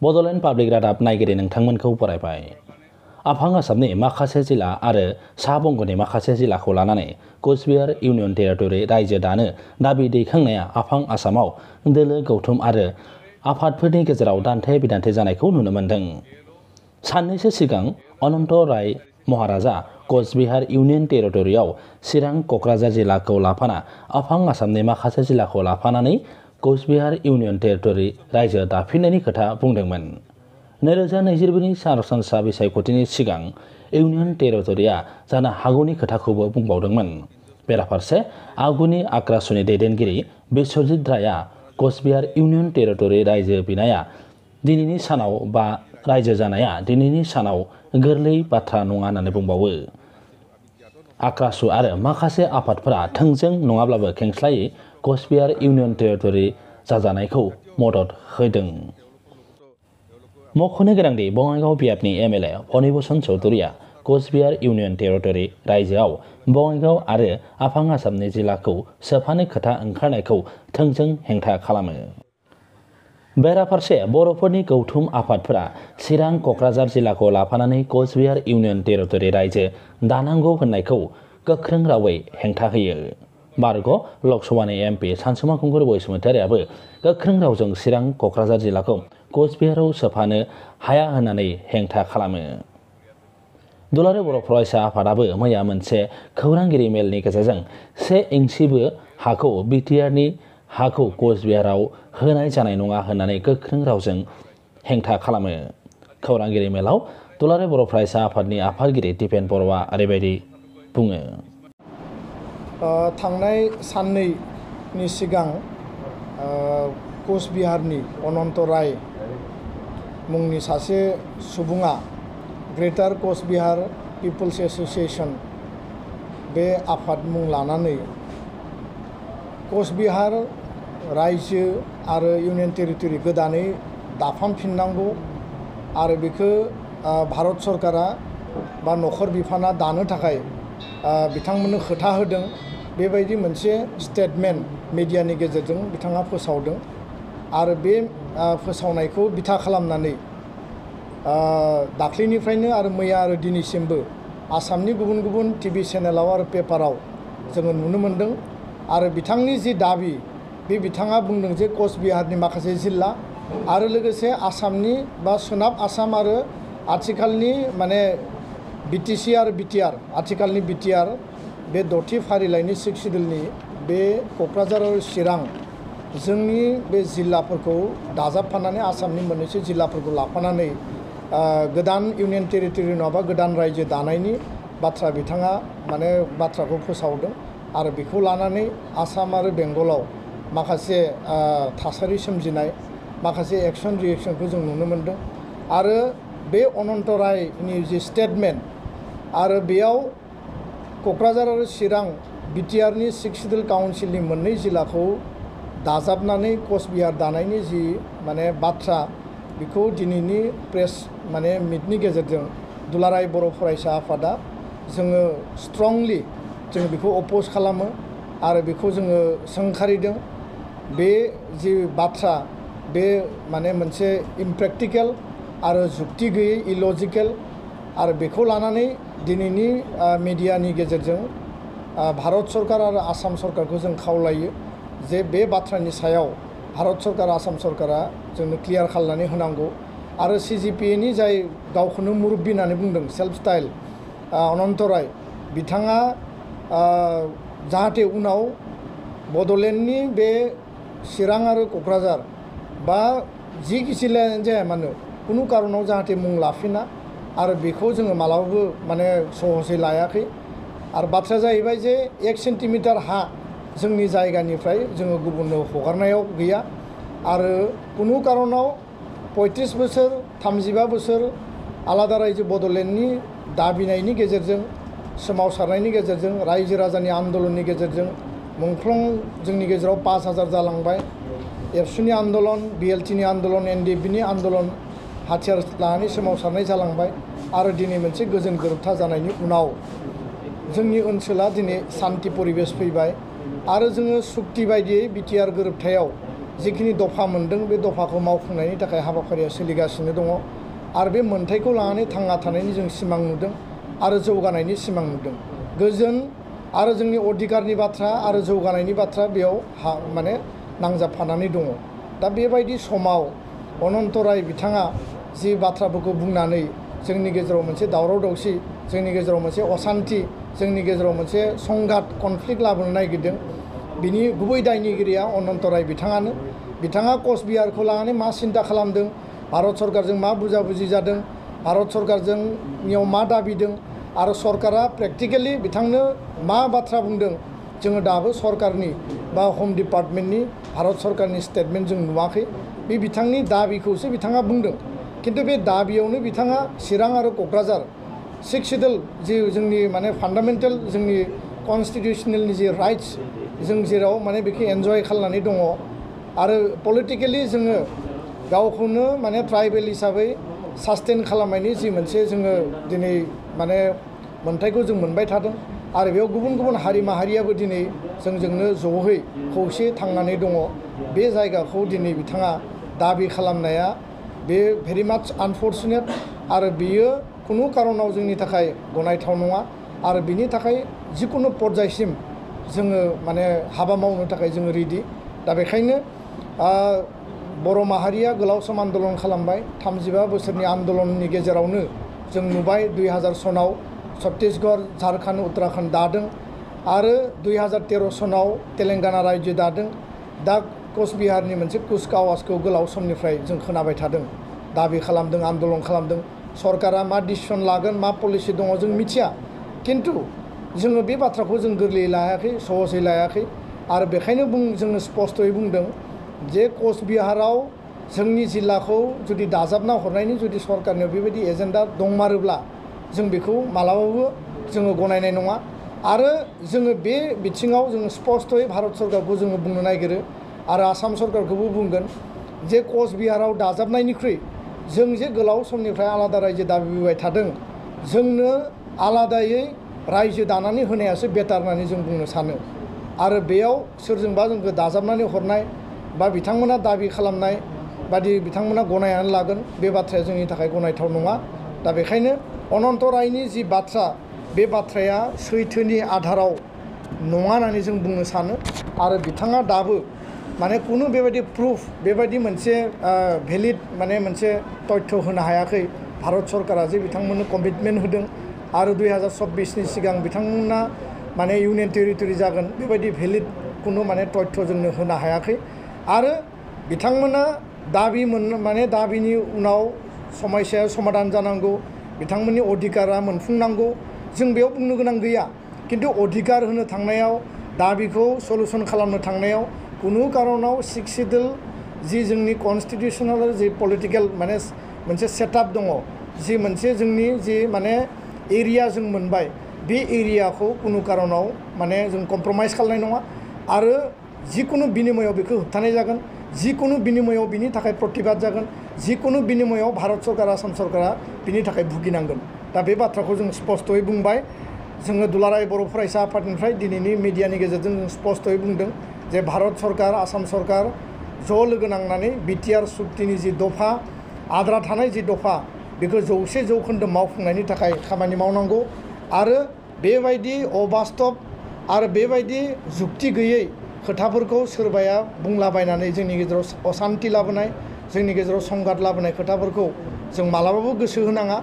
Bodoland public रादाब नायगिरि नोंथांमोनखौ बरायबाय। आफां आसामनि माखासे जिल्ला आरो सा बंग'नि माखासे जिल्लाखौ लानानै कचबिहार इउनियन टेरिटरि रायजो दानो दाबि दैखांनाया आफां आसामाव दोलो गौथुम आरो आफादफोरनि गेजेराव दान्थे बिदान्थे जानायखौ नुनो मोन्दों। साननैसो सिगां अनन्त राय महाराजा कचबिहार इउनियन टेरिटरियाव चिरां क'क्राझार जिल्लाखौ लाफाना आफां आसामनि माखासे जिल्लाखौ लाफानानै कचबिहार इउनियन टेरिटरि रायजो दाफिननायनि खोथा बुंदोंमोन। 2022नि सरासनस्रा बिसायख'थिनि सिगां इउनियन टेरिटरिया जानो हागौनि खोथाखौबो बुंबावदोंमोन। बेराफारसे आगुनि आक्रासुनि दैदेनगिरि बिश्वजित रायआ कचबिहार इउनियन टेरिटरि रायजो बिनाया दिनैनि सानाव बा रायजो जानाया दिनैनि सानाव गोरलै बाथ्रा नङा होननानै बुंबावो। आक्रासु आरो माखासे आफादफोरा थोंजों नङाब्लाबो खेंस्लायै कचबिहार इउनियन टेरिटरि जाजानायखौ मदद होदों। मख'नो गोनांदि बङाइगाव बियाबनि एमएलए फणिभूषण चौधुरीया कचबिहार इउनियन टेरिटरि रायजोआव बङाइगाव आरो आफां आसामनि जिल्लाखौ सोफानो खोथा ओंखारनायखौ थोंजों हेंथा खालामो। बेराफारसे बर'फोरनि गौथुम आफादफोरा चिरां क'क्राझार जिल्लाखौ लाफानानै कचबिहार इउनियन टेरिटरि रायजो दानांगौ होननायखौ गोख्रों रावै हेंथा होयो। बारग' लकसभानि एमपि सानसुमा खुंगुर बसुमतारियाबो गोख्रों रावजों चिरां क'क्राझार जिल्लाखौ कचबिहाराव सोफानो हाया होननानै हेंथा खालामो। दुलाराय बर' फरायसा आफादाबो मैया मोनसे खौरांगिरि मेलनि गेजेरजों 1 इंसिबो हाखौ बिटिआरनि हाखौ कचबिहाराव होनाय जानाय नङा होननानै गोख्रों रावजों हेंथा खालामो। खौरांगिरि मेलाव दुलाराय बर' फरायसा आफादनि आफादगिरि दिपेन बर'आ ओरैबायदि बुङो। थांनाय साननैनि सिगां कचबिहारनि अनन्त राय मुंनि सासे सुबुङा ग्रेटार कचबिहार पिपल्स एस'सिएशन बे आफाद मुं लानानै कचबिहार रायजो आरो इउनियन टेरिटरि गोदानै दाफामफिननांगौ आरो बेखौ भारत सरकारा बा नखर बिफाना दानो थाखाय बिथांमोननो खोथा होदों। बेबायदि मोनसे स्टेटमेन्ट मिडियानि गेजेरजों बिथाङा फोसावदों आरो बे फोसावनायखौ बिथा खालामनानै दाख्लैनिफ्रायनो आरो मैया आरो दिनैसिमबो आसामनि गुबुन गुबुन टिभि चेनेलाव आरो पेपाराव जोङो नुनो मोन्दों आरो बिथांनि जि दाबि बे बिथाङा बुंदों जे कचबिहारनि माखासे जिल्ला आरो लोगोसे आसामनि बा सोनाब आसाम आरो आथिखालनि माने बिटिसि आरो बिटिआर आथिखालनि बिटिआर बे द'थि फारिलाइनि 6 सिडिउलनि बे क'क्राझार आरो चिरां जोंनि बे जिल्लाफोरखौ दाजाबफानानै आसामनि मोननैसो जिल्लाफोरखौ लाफानानै गोदान इउनियन टेरिटरि नङाबा गोदान रायजो दानायनि बाथ्रा बिथाङा माने बाथ्राखौ फोसावदों आरो बेखौ लानानै आसाम आरो बेंगलाव माखासे थासारि सोमजिनाय माखासे एक्सन रिएक्सनखौ जों नुनो मोन्दों आरो बे अनन्त रायनि जि स्टेटमेन्ट आरो बेयाव क'क्राझार आरो चिरां बिटिआरनि 6 सिडिउल काउन्सिलनि मोननै जिल्लाखौ दाजाबनानै कचबिहार दानायनि जि माने बाथ्रा बेखौ दिनैनि प्रेस माने मिटनि गेजेरजों दुलाराय बर' फरायसा आफादा जोङो स्ट्रंलि जों बेखौ अपोज खालामो आरो बेखौ जोङो सोंखारिदों। बे जि बाथ्रा बे माने मोनसे इमप्रेक्टिकेल आरो जुक्ति गैयै इलजिकेल आरो बेखौ लानानै दिनैनि मिडियानि गेजेरजों भारत सरकार आरो आसाम सरकारखौ जों खावलायो जे बे बाथ्रानि सायाव भारत सरकार आसाम सरकारा जोंनो क्लियार खालामनानै होनांगौ आरो CGPAनि जाय गावखौनो मुरब्बी होननानै बुंदों सेल्फ स्टाइल अनन्त राय बिथाङा जाहाथे उनाव बड'लेण्डनि बे चिरां आरो क'क्राझार बा जिखिजायानो जाया मानो खुनु कारनाव जाहाथे मुं लाफिना आरो बेखौ जोङो मालाबाबो माने सहसै लायाखै आरो बाथ्राया जाहैबाय जे 1 सेन्टिमिटार हा जोंनि जायगानिफ्राय जोङो गुबुननो हगारनायाव गैया आरो खुनु कारनाव 35 बोसोर 35 बोसोर आलादा रायजो बड'लेण्डनि दाबिनायनि गेजेरजों सोमावसारनायनि गेजेरजों रायजो राजानि आन्दलननि गेजेरजों मुंख्लं जोंनि गेजेराव 5000 जालांबाय। एबसुनि आन्दलन BLTनि आन्दलन NDFBनि आन्दलन हाथियार लानानै सोमावसारनाय जालांबाय आरो दिनै मोनसे गोजोन गोरोबथा जानायनि उनाव जोंनि ओनसोला दिनै सान्ति परिबेश फैबाय आरो जोङो सुक्ति बायदियै बिटिआर गोरोबथायाव जिखिनि दफा मोनदों बे दफाखौ मावफुंनायनि थाखाय हाबाफारिया सोलिगासिनो दङ आरो बे मोन्थायखौ लानानै थांना थानायनि जों सिमां नुदों आरो जौगानायनि सिमां नुदों। गोजोन आरो जोंनि अधिकारनि बाथ्रा आरो जौगानायनि बाथ्रा बेयाव माने नांजाबफानानै दङ। दा बेबायदि समाव अनन्त राय बिथाङा जि बाथ्राफोरखौ बुंनानै जोंनि गेजेराव मोनसे दावराव दावसि, जोंनि गेजेराव मोनसे असान्थि, जोंनि गेजेराव मोनसे संघात कनफ्लिक्ट लाबोनो नागिरदों, बिनि गुबै दायनिगिरिया अनन्त राय बिथाङानो। बिथाङा कचबिहारखौ लानानै मा सिन्था खालामदों, भारत सरकारजों मा बुजाबुजि जादों, भारत सरकारजोंनियाव मा दाबिदों आरो सरकारा प्रेक्टिकेलि बिथांनो मा बाथ्रा बुंदों जोङो दाबो सरकारनि बा हम डिपार्टमेन्टनि भारत सरकारनि स्टेटमेन्ट जों नुवाखै। बे बिथांनि दाबिखौसो बिथाङा बुंदों, खिन्थु बे दाबियावनो बिथाङा चिरां आरो क'क्राझार 6 सिडुल जि जोंनि माने फान्डामेन्टेल जोंनि कनस्टिटिउसनेलनि जि राइट्स जों जेराव माने बेखौ एन्जय खालामनानै दङ आरो पलिटिकेलि जोङो गावखौनो माने ट्राइबेल हिसाबै सास्टेन खालामनायनि जि मोनसे जोङो दिनै माने मोन्थायखौ जों मोनबाय थादों आरो बेयाव गुबुन गुबुन हारि माहारियाबो दिनै जोंजोंनो ज'है खौसे थांनानै दङ। बे जायगाखौ दिनै बिथाङा दाबि खालामनाया बे भेरि माच आनफर्चुनेट आरो बियो खुनु कारनाव जोंनि थाखाय गनायथाव नङा आरो बिनि थाखाय जिकुनु पर्यायसिम जोङो माने हाबा मावनो थाखाय जोङो रेडि। दा बेखायनो बर' माहारिया गोलाव सम आन्दलन खालामबाय। 35 बोसोरनि आन्दलननि गेजेरावनो जों नुबाय 2000 सनाव छत्तीसगढ़, झारखन्ड, उत्तराखन्ड दादों आरो 2013 सनाव तेलेंगाना रायजो दादों। दा कचबिहारनि मोनसे कुचकावाजखौ गोलाव समनिफ्राय जों खोनाबाय थादों, दाबि खालामदों, आन्दलन खालामदों। सरकारा मा डिसिसन लागोन, मा पलिसि दङ जों मिथिया, खिन्थु जोङो बे बाथ्राखौ जों गोरलैयै लायाखै, सहसै लायाखै आरो बेखायनो जोङो स्पष्टयै बुंदों जे कचबिहाराव जोंनि जिल्लाखौ जुदि दाजाबना हरनायनि जुदि सरकारनियाव बेबायदि एजेन्डा दंमारोब्ला जों बेखौ मालाबाबो जोङो गनायनाय नङा आरो जोङो बे बिथिङाव जोङो स्पष्टयै भारत सरकारखौ जोङो बुंनो नागिरो आरो आसाम सरकारखौबो बुंगोन जे कचबिहाराव दाजाबनायनिख्रुइ जों जे गोलाव समनिफ्राय आलादा रायजो दाबिबोबाय थादों, जोंनो आलादायै रायजो दानानै होनायासो बेटार होननानै जों बुंनो सानो आरो बेयाव सोरजोंबा जोंखौ दाजाबनानै हरनाय बा बिथांमोना दाबि खालामनाय बादि बिथांमोना गनायनानै लागोन, बे बाथ्राया जोंनि थाखाय गनायथाव नङा। दा बेखायनो अनन्त रायनि जि बाथ्रा, बे बाथ्राया सैथोनि आधाराव नङा होननानै जों बुंनो सानो आरो बिथाङा दाबो माने खुनु बेबायदि प्रुफ, बेबायदि मोनसे भेलिड माने मोनसे तथ्य होनो हायाखै। भारत सरकारा जे बिथांमोननो कमिटमेन्ट होदों आरो 2026नि सिगां बिथांमोना माने इउनियन टेरिटरि जागोन, बेबायदि भेलिड खुनु माने तथ्य जोंनो होनो हायाखै आरो बिथांमोना दाबि माने दाबिनि उनाव समस्याया समाधान जानांगौ, बिथांमोननि अधिकारा मोनफुंनांगौ, जों बेयाव बुंनो गोनां गैया। खिन्थु अधिकार होनो थांनायाव, दाबिखौ सलुसन खालामनो थांनायाव खुनु कारनाव 6 सिडुल जि जोंनि कनस्टिटिउसनेल जि पलिटिकेल माने मोनसे सेटआप दङ, जि मोनसे जोंनि जि माने एरिया जों मोनबाय, बे एरियाखौ खुनु कारनाव माने जों कमप्रमाइज खालामनाय नङा आरो जिकुनु बिनिमयाव बेखौ होबथानाय जागोन, जिकुनु बिनिमयाव बिनि थाखाय प्रतिबाद जागोन, जिकुनु बिनिमयाव भारत सरकार, आसाम सरकारा बिनि थाखाय भुगिनांगोन। दा बे बाथ्राखौ जों स्पष्टयै बुंबाय। जोङो दुलाराय बर' फरायसा आफादनिफ्राय दिनैनि मिडियानि गेजेरजों जों स्पष्टयै बुंदों जे भारत सरकार, आसाम सरकार ज' लोगो नांनानै बिटिआर सुक्तिनि जि दफा, आद्रा थानाय जि दफा, बेखौ 100% मावफुंनायनि थाखाय खामानि मावनांगौ आरो बेबायदि अबास्तब आरो बेबायदि जुक्ति गैयै खोथाफोरखौ सोरबाया बुंलाबायनानै जोंनि गेजेराव असान्थि लाबोनाय, जोंनि गेजेराव संघात लाबोनाय खोथाफोरखौ जों मालाबाबो गोसो होनाङा